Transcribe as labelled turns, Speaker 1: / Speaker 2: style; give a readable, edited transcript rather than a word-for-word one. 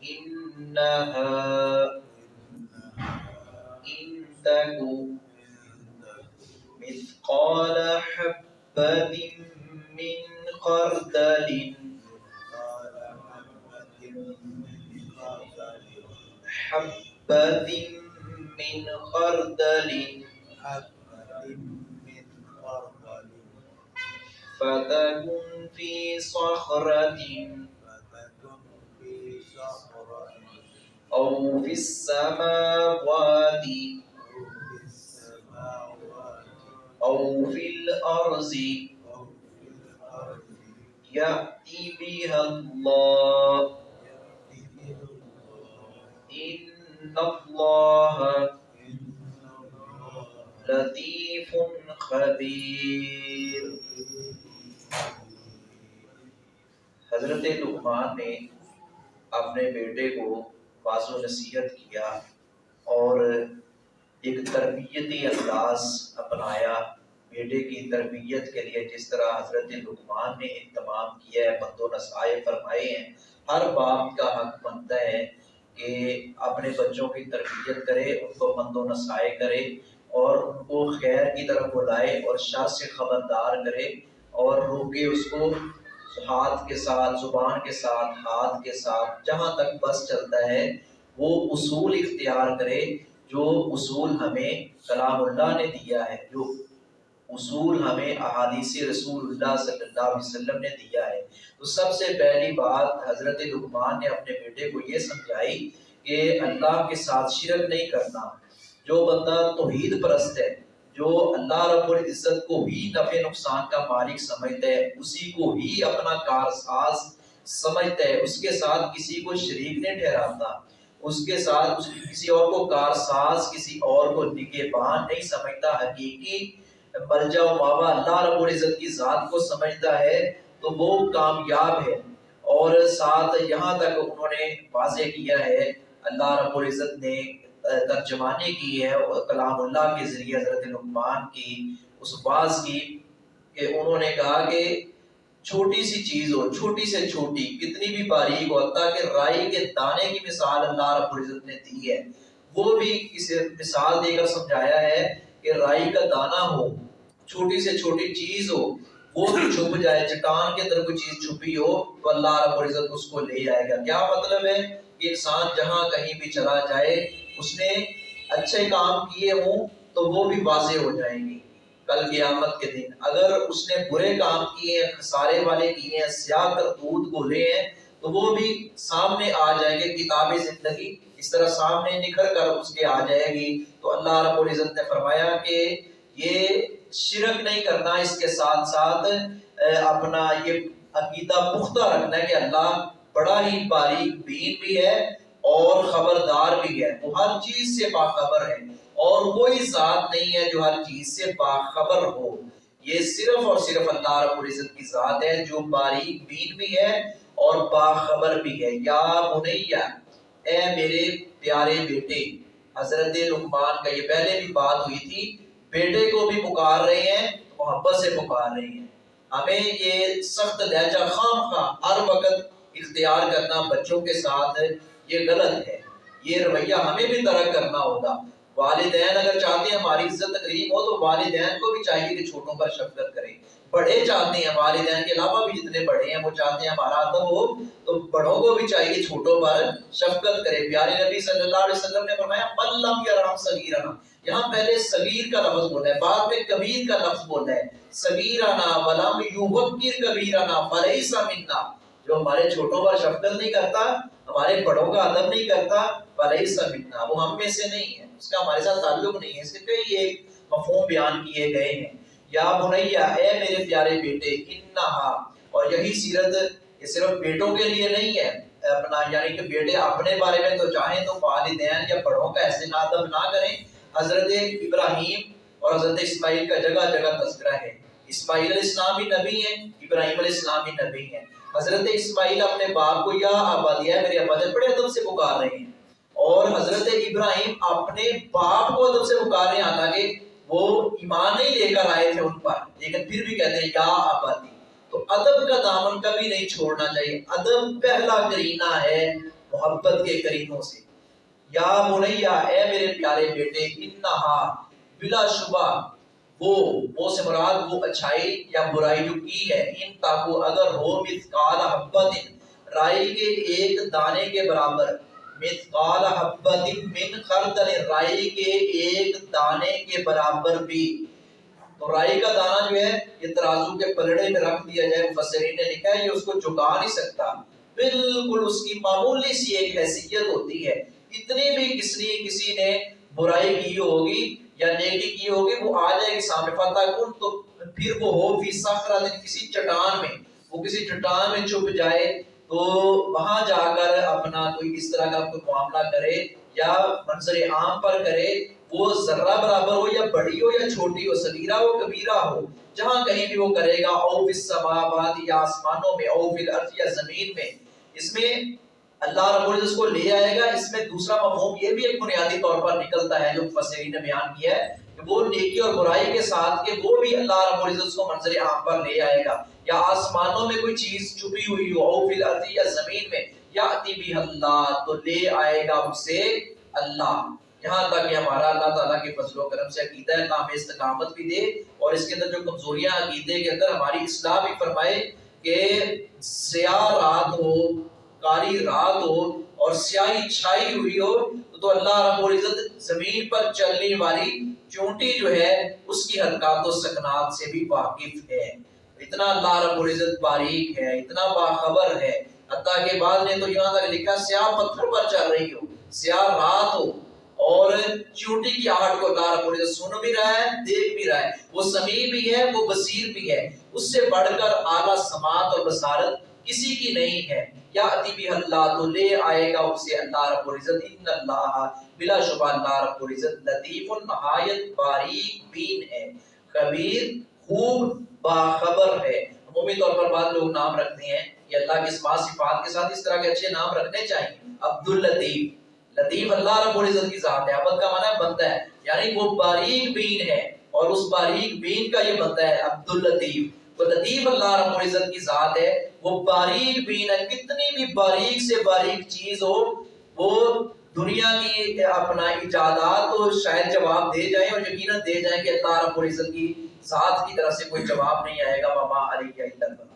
Speaker 1: إنها إن تك مثقال حبة من خردل حبة من خردل فتكن في صخرة أو في السماوات أو في الأرض يأتي بها الله إن الله لطيف خبیر۔ حضرت لقمان نے اپنے بیٹے کو واضح و نصیحت کیا اور ایک تربیتی انداز اپنایا بیٹے کی تربیت کے لیے، جس طرح حضرت لقمان نے اہتمام کیا ہے، بند و نصائح فرمائے ہیں۔ ہر باپ کا حق بنتا ہے کہ اپنے بچوں کی تربیت کرے، ان کو بند و نصائح کرے اور ان کو خیر کی طرف بلائے اور شر سے خبردار کرے اور روکے اس کو ہاتھ کے ساتھ، زبان کے ساتھ، ہاتھ کے ساتھ، جہاں تک بس چلتا ہے وہ اصول اختیار کرے جو اصول ہمیں کلام اللہ نے دیا ہے، جو اصول ہمیں احادیث رسول اللہ صلی اللہ علیہ وسلم نے دیا ہے۔ تو سب سے پہلی بات حضرت لقمان نے اپنے بیٹے کو یہ سمجھائی کہ اللہ کے ساتھ شرک نہیں کرنا۔ جو بندہ توحید پرست ہے، جو اللہ رب العزت کو ہی نفع نقصان کا مالک سمجھتا ہے، اسی کو ہی اپنا کارساز سمجھتا ہے، اس کے ساتھ کسی کو شریک نہیں ٹھہراتا، اس کے ساتھ کسی اور کو کارساز، کسی اور کو نگہبان نہیں سمجھتا، حقیقی ملجا و ماوا اللہ رب العزت کی ذات کو سمجھتا ہے تو وہ کامیاب ہے۔ اور ساتھ یہاں تک انہوں نے واضح کیا ہے، اللہ رب العزت نے ترجمانی کی ہے کلام اللہ کے ذریعے حضرت لقمان کی اس باز کی، کہ انہوں نے کہا کہ چھوٹی سی چیز ہو، چھوٹی سے چھوٹی، کتنی بھی باریک ہو، تاکہ رائی کے دانے کی مثال اللہ رب العزت نے دی ہے، وہ بھی اسے مثال دے کر سمجھایا ہے کہ رائی کا دانہ ہو، چھوٹی سے چھوٹی چیز ہو، وہ بھی چھپ جائے، چٹان کے اندر کوئی چیز چھپی ہو تو اللہ رب العزت اس کو لے آئے گا۔ کیا مطلب ہے کہ انسان جہاں کہیں بھی چلا جائے، اس نے اچھے کام کیے ہوں تو وہ بھی واضح ہو جائیں گے کل قیامت کے دن۔ اگر اس نے برے کام کیے ہیں، خسارے والے کیے ہیں، سیاہ کرتوت بولے ہیں، تو وہ بھی سامنے آ جائیں گے، کتاب زندگی اس طرح سامنے نکھر کر اس کے آ جائے گی۔ تو اللہ رب العزت نے فرمایا کہ یہ شرک نہیں کرنا، اس کے ساتھ ساتھ اپنا یہ عقیدہ پختہ رکھنا ہے کہ اللہ بڑا ہی باریک بین بھی ہے اور خبردار بھی ہے، وہ ہر چیز سے باخبر ہے، اور کوئی ذات نہیں ہے جو ہر چیز سے باخبر ہو۔ یہ صرف اور صرف اللہ رب العزت کی ذات ہے جو باریک بین بھی ہے اور باخبر بھی ہے۔ یا بنیہ، اے میرے پیارے بیٹے، حضرت لقمان کا یہ پہلے بھی بات ہوئی تھی، بیٹے کو بھی پکار رہے ہیں، محبت سے پکار رہے ہیں۔ ہمیں یہ سخت لہجہ خام خواہ ہر وقت اختیار کرنا بچوں کے ساتھ یہ غلط ہے، یہ رویہ ہمیں بھی ترک کرنا ہوگا۔ والدین اگر چاہتے ہیں ہماری عزت تکریم ہو تو والدین کو بھی چاہیے کہ چھوٹوں پر شفقت کریں۔ بڑے چاہتے ہیں، والدین کے علاوہ بھی جتنے بڑے ہیں وہ چاہتے ہیں ہمارا ادب ہو، تو بڑوں کو بھی چاہیے چھوٹوں پر شفقت کرے۔ پیارے نبی صلی اللہ علیہ وسلم نے فرمایا من لم یرحم صغیرنا، یہاں پہلے صغیر کا لفظ بولا ہے، بعد میں کبیر کا لفظ بولا ہے، صغیرنا ولم یوقر کبیرنا فلیس منا، جو ہمارے چھوٹوں پر شفقت نہیں کرتا، ہمارے بڑوں کا ادب نہیں کرتا، فلیس منا، وہ ہم میں سے نہیں ہے، اس کا ہمارے ساتھ تعلق نہیں ہے۔ اس کے کئی ایک مفہوم بیان کیے گئے ہیں۔ یا بنیہ، اے میرے پیارے بیٹے، انہا، اور یہی سیرت یہ صرف بیٹوں کے لیے نہیں ہے اپنا، یعنی کہ بیٹے اپنے بارے میں تو چاہیں تو والدین یا بڑوں کا ایسے ادب نہ کریں۔ حضرت ابراہیم اور حضرت اسماعیل کا جگہ جگہ تذکرہ ہے۔ اسماعیل علیہ السلام بھی نبی ہیں، ابراہیم علیہ السلام بھی نبی ہیں۔ حضرت اسماعیل اپنے باپ کو یا ابا دیا ہے، میرے ابا جان، بڑے ادب سے پکار رہے ہیں، اور حضرت ابراہیم اپنے باپ کو ادب سے پکار رہے ہیں، حالانکہ وہ ایمان نہیں لے کر آئے تھے ان پر، لیکن پھر بھی کہتے ہیں یا ابا دی۔ تو ادب کا دامن کبھی نہیں چھوڑنا چاہیے۔ ادب پہلا کرینہ ہے محبت کے قرینوں سے. یا بنیا اے میرے پیارے بیٹے، انہا بلا شبہ وہ سے مراد وہ اچھائی یا برائی جو کی ہے، ان تاکو اگر ہو مثقال حبت رائی کے ایک دانے کے برابر، مثقال حبت من خردل رائی کے ایک دانے کے برابر بھی. تو رائی کا دانہ جو ہے یہ ترازو کے پلڑے میں رکھ دیا جائے، مفسرین نے لکھا ہے یہ اس کو جھکا نہیں سکتا، بالکل اس کی معمولی سی ایک حیثیت ہوتی ہے. اتنی بھی کسی نے برائی کی ہوگی یا نیکی کی ہوگی وہ آ جائے گی سامنے فتح، تو پھر وہ ہو فی صخرۃ کسی چٹان میں، وہ کسی چٹان میں چھپ جائے تو وہاں جا کر اپنا کوئی اس طرح کا کوئی معاملہ کرے یا منظر عام پر کرے، وہ ذرہ برابر ہو یا بڑی ہو یا چھوٹی ہو، صغیرہ ہو کبیرہ ہو، جہاں کہیں بھی وہ کرے گا، او فی السماوات یا آسمانوں میں، او فی الارض یا زمین میں. اس میں اللہ رب العزت کو لے آئے گا. اس میں دوسرا مفہوم یہ بھی ایک بنیادی طور پر نکلتا ہے جو مفسرین نے بیان کیا ہے کہ وہ نیکی اور برائی کے ساتھ کہ وہ بھی اللہ رب العزت کو منظر عام پر لے آئے گا. یا آسمانوں میں کوئی چیز چھپی ہوئی ہو، او فی الارض یا زمین میں، یاتی بہ اللہ تو لے آئے گا اسے اللہ. یہاں تک کہ ہمارا اللہ تعالیٰ کے فضل و کرم سے عقیدہ ہے، ہمیں استقامت بھی دے اور اس کے اندر جو کمزوریاں عقیدے کے اندر ہماری اصلاح بھی فرمائے کہ سیاہ رات ہو، کالی رات ہو اور سیاہی چھائی ہوئی ہو تو اللہ رب العزت زمین پر چلنے والی چونٹی جو ہے اس کی حرکات و سکنات سے بھی واقف ہے. اتنا اللہ رب العزت باریک ہے، اتنا باخبر ہے. حتیٰ کہ بعد نے تو یہاں تک لکھا سیاہ پتھر پر چل رہی ہو، سیاہ رات ہو اور چونٹی کی آہٹ کو اللہ رب العزت سن بھی رہا ہے، دیکھ بھی رہا ہے. وہ سمیع بھی ہے، وہ بصیر بھی ہے. اس سے بڑھ کر اعلیٰ سماعت اور بصارت کسی کی نہیں ہے. یا اتی بھی اللہ تو لے آئے گا اسے اللہ رب العزت. ان اللہ بلا شبہ اللہ رب العزت لطیف نہایت باریک بین ہے، خبیر خوب باخبر ہے. عمومی طور پر بعض لوگ نام رکھتے ہیں یہ اللہ کے اسماء صفات کے ساتھ اس طرح کے اچھے نام رکھنے چاہیے. عبد اللطیف، لطیف اللہ رب العزت کی ذات ہے. عبد کا معنی ہے بندہ ہے، یعنی وہ باریک بین ہے اور اس باریک بین کا یہ بندہ ہے عبد اللطیف. تو لطیف اللہ رب العزت کی ذات ہے، وہ باریک بین ہے. کتنی بھی باریک سے باریک چیز ہو وہ دنیا کی اپنا ایجادات تو شاید جواب دے جائیں اور یقیناً دے جائیں کہ اللہ رب العزت کی ذات کی طرف سے کوئی جواب نہیں آئے گا. وما علیہ الا البلاغ.